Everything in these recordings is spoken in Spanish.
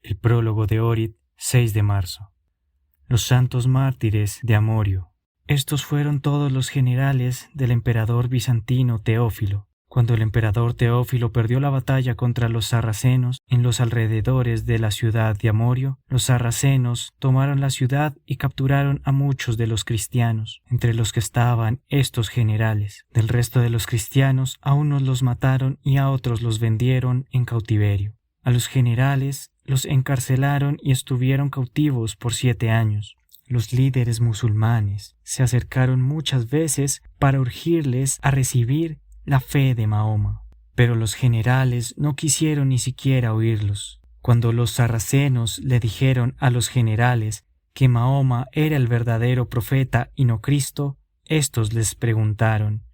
El prólogo de Orid, 6 de marzo. Los santos mártires de Amorio. Estos fueron todos los generales del emperador bizantino Teófilo. Cuando el emperador Teófilo perdió la batalla contra los sarracenos en los alrededores de la ciudad de Amorio, los sarracenos tomaron la ciudad y capturaron a muchos de los cristianos, entre los que estaban estos generales. Del resto de los cristianos, a unos los mataron y a otros los vendieron en cautiverio. A los generales los encarcelaron y estuvieron cautivos por 7 años. Los líderes musulmanes se acercaron muchas veces para urgirles a recibir la fe de Mahoma, pero los generales no quisieron ni siquiera oírlos. Cuando los sarracenos le dijeron a los generales que Mahoma era el verdadero profeta y no Cristo, estos les preguntaron,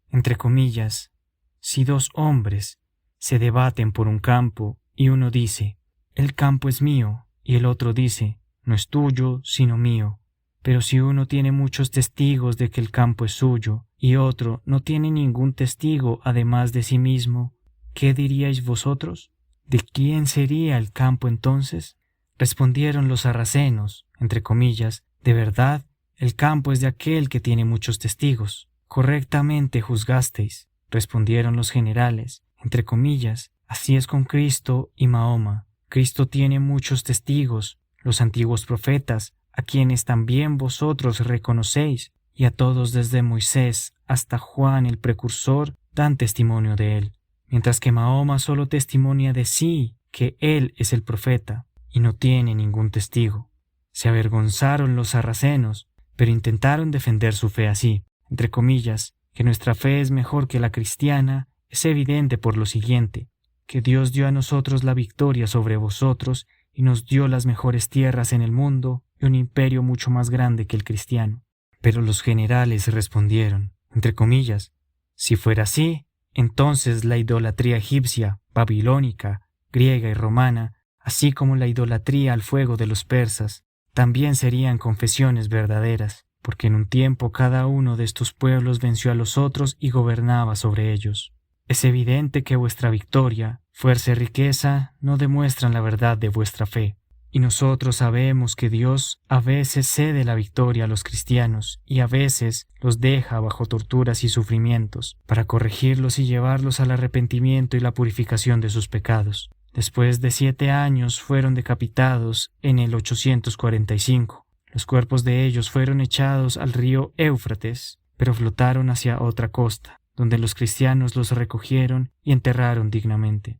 entre comillas, si 2 hombres se debaten por un campo y uno dice, el campo es mío, y el otro dice, no es tuyo, sino mío. Pero si uno tiene muchos testigos de que el campo es suyo, y otro no tiene ningún testigo además de sí mismo, ¿qué diríais vosotros? ¿De quién sería el campo entonces? Respondieron los sarracenos, entre comillas, de verdad, el campo es de aquel que tiene muchos testigos. Correctamente juzgasteis, respondieron los generales, entre comillas, así es con Cristo y Mahoma. Cristo tiene muchos testigos, los antiguos profetas, a quienes también vosotros reconocéis, y a todos desde Moisés hasta Juan el precursor dan testimonio de él, mientras que Mahoma solo testimonia de sí que él es el profeta, y no tiene ningún testigo. Se avergonzaron los sarracenos, pero intentaron defender su fe así, entre comillas, que nuestra fe es mejor que la cristiana, es evidente por lo siguiente, que Dios dio a nosotros la victoria sobre vosotros y nos dio las mejores tierras en el mundo y un imperio mucho más grande que el cristiano. Pero los generales respondieron, entre comillas, si fuera así, entonces la idolatría egipcia, babilónica, griega y romana, así como la idolatría al fuego de los persas, también serían confesiones verdaderas, porque en un tiempo cada uno de estos pueblos venció a los otros y gobernaba sobre ellos. Es evidente que vuestra victoria, fuerza y riqueza no demuestran la verdad de vuestra fe, y nosotros sabemos que Dios a veces cede la victoria a los cristianos y a veces los deja bajo torturas y sufrimientos para corregirlos y llevarlos al arrepentimiento y la purificación de sus pecados. Después de 7 años fueron decapitados en el 845. Los cuerpos de ellos fueron echados al río Éufrates, pero flotaron hacia otra costa, donde los cristianos los recogieron y enterraron dignamente.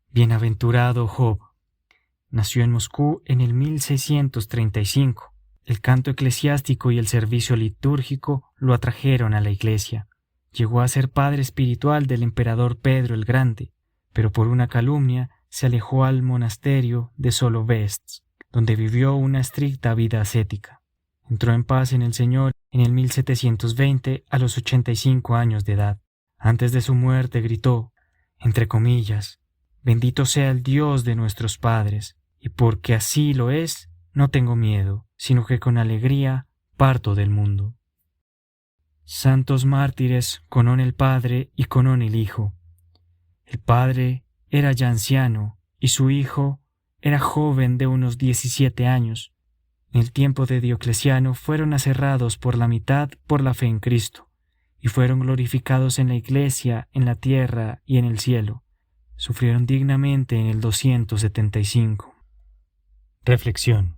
Bienaventurado Job. Nació en Moscú en el 1635. El canto eclesiástico y el servicio litúrgico lo atrajeron a la iglesia. Llegó a ser padre espiritual del emperador Pedro el Grande, pero por una calumnia se alejó al monasterio de Solovets, donde vivió una estricta vida ascética. Entró en paz en el Señor en el 1720 a los 85 años de edad. Antes de su muerte gritó, entre comillas, bendito sea el Dios de nuestros padres, y porque así lo es, no tengo miedo, sino que con alegría parto del mundo. Santos mártires Conón el Padre y Conón el Hijo. El padre era ya anciano, y su hijo era joven de unos 17 años. En el tiempo de Diocleciano fueron aserrados por la mitad por la fe en Cristo, y fueron glorificados en la iglesia, en la tierra y en el cielo. Sufrieron dignamente en el 275. Reflexión.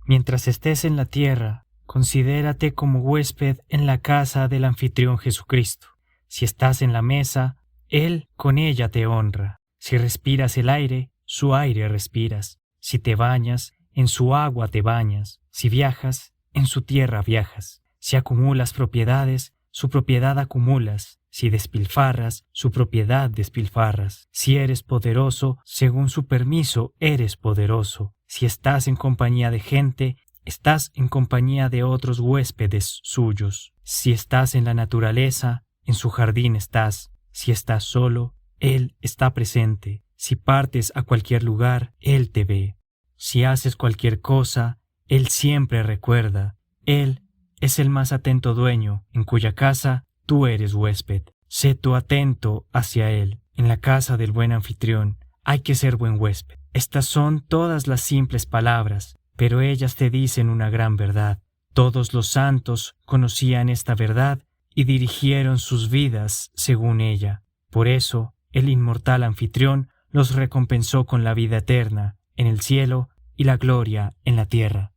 Mientras estés en la tierra, considérate como huésped en la casa del anfitrión Jesucristo. Si estás en la mesa, Él con ella te honra. Si respiras el aire, su aire respiras. Si te bañas, en su agua te bañas. Si viajas, en su tierra viajas. Si acumulas propiedades, su propiedad acumulas. Si despilfarras, su propiedad despilfarras. Si eres poderoso, según su permiso eres poderoso. Si estás en compañía de gente, estás en compañía de otros huéspedes suyos. Si estás en la naturaleza, en su jardín estás. Si estás solo, Él está presente. Si partes a cualquier lugar, Él te ve. Si haces cualquier cosa, Él siempre recuerda. Él es el más atento dueño, en cuya casa tú eres huésped. Sé tú atento hacia Él. En la casa del buen anfitrión hay que ser buen huésped. Estas son todas las simples palabras, pero ellas te dicen una gran verdad. Todos los santos conocían esta verdad y dirigieron sus vidas según ella. Por eso, el inmortal anfitrión los recompensó con la vida eterna en el cielo y la gloria en la tierra.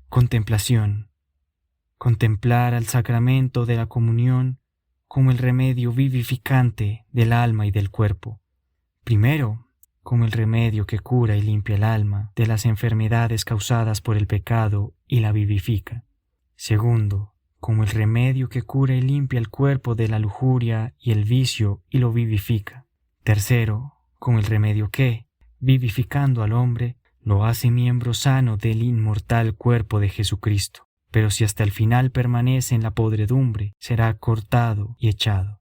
Contemplación. Contemplar al sacramento de la comunión como el remedio vivificante del alma y del cuerpo. Primero, como el remedio que cura y limpia el alma de las enfermedades causadas por el pecado y la vivifica. Segundo, como el remedio que cura y limpia el cuerpo de la lujuria y el vicio y lo vivifica. Tercero, como el remedio que, vivificando al hombre, lo hace miembro sano del inmortal cuerpo de Jesucristo. Pero si hasta el final permanece en la podredumbre, será cortado y echado.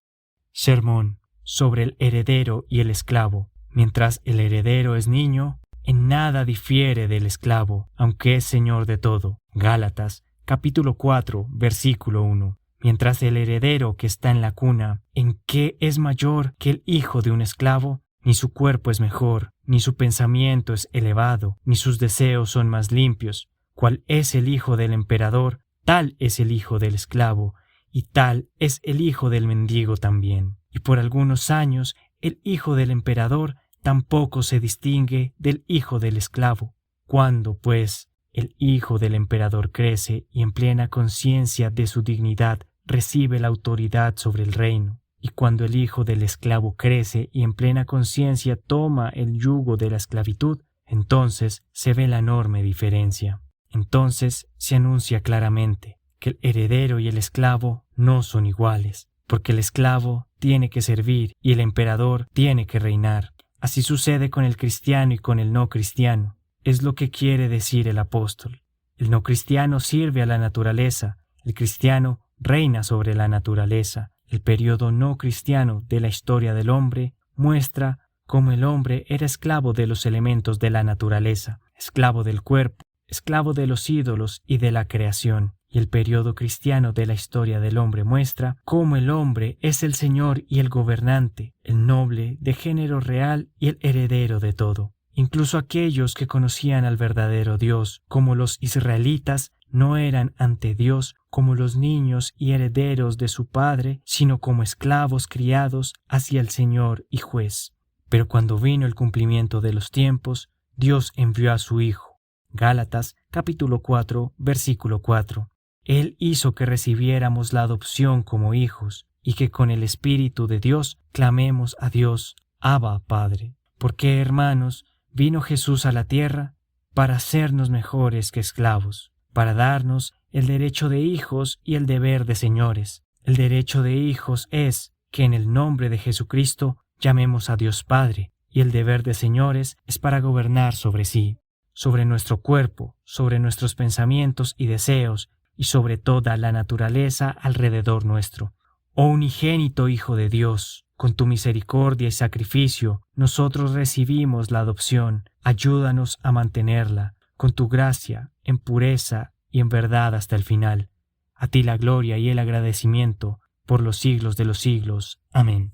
Sermón sobre el heredero y el esclavo. Mientras el heredero es niño, en nada difiere del esclavo, aunque es señor de todo. Gálatas, capítulo 4, versículo 1. Mientras el heredero que está en la cuna, ¿en qué es mayor que el hijo de un esclavo? Ni su cuerpo es mejor, ni su pensamiento es elevado, ni sus deseos son más limpios. Cual es el hijo del emperador, tal es el hijo del esclavo, y tal es el hijo del mendigo también. Y por algunos años el hijo del emperador tampoco se distingue del hijo del esclavo. Cuando, pues, el hijo del emperador crece y en plena conciencia de su dignidad recibe la autoridad sobre el reino, y cuando el hijo del esclavo crece y en plena conciencia toma el yugo de la esclavitud, entonces se ve la enorme diferencia. Entonces se anuncia claramente que el heredero y el esclavo no son iguales, porque el esclavo tiene que servir y el emperador tiene que reinar. Así sucede con el cristiano y con el no cristiano. Es lo que quiere decir el apóstol. El no cristiano sirve a la naturaleza, el cristiano reina sobre la naturaleza. El periodo no cristiano de la historia del hombre muestra cómo el hombre era esclavo de los elementos de la naturaleza, esclavo del cuerpo, esclavo de los ídolos y de la creación. Y el periodo cristiano de la historia del hombre muestra cómo el hombre es el señor y el gobernante, el noble de género real y el heredero de todo. Incluso aquellos que conocían al verdadero Dios, como los israelitas, no eran ante Dios como los niños y herederos de su padre, sino como esclavos criados hacia el Señor y juez. Pero cuando vino el cumplimiento de los tiempos, Dios envió a su Hijo. Gálatas, capítulo 4, versículo 4. Él hizo que recibiéramos la adopción como hijos, y que con el Espíritu de Dios clamemos a Dios, Abba, Padre. Porque, hermanos, vino Jesús a la tierra para hacernos mejores que esclavos, para darnos el derecho de hijos y el deber de señores. El derecho de hijos es que en el nombre de Jesucristo llamemos a Dios Padre, y el deber de señores es para gobernar sobre sí, sobre nuestro cuerpo, sobre nuestros pensamientos y deseos, y sobre toda la naturaleza alrededor nuestro. Oh unigénito Hijo de Dios, con tu misericordia y sacrificio, nosotros recibimos la adopción. Ayúdanos a mantenerla, con tu gracia, en pureza y en verdad hasta el final. A ti la gloria y el agradecimiento por los siglos de los siglos. Amén.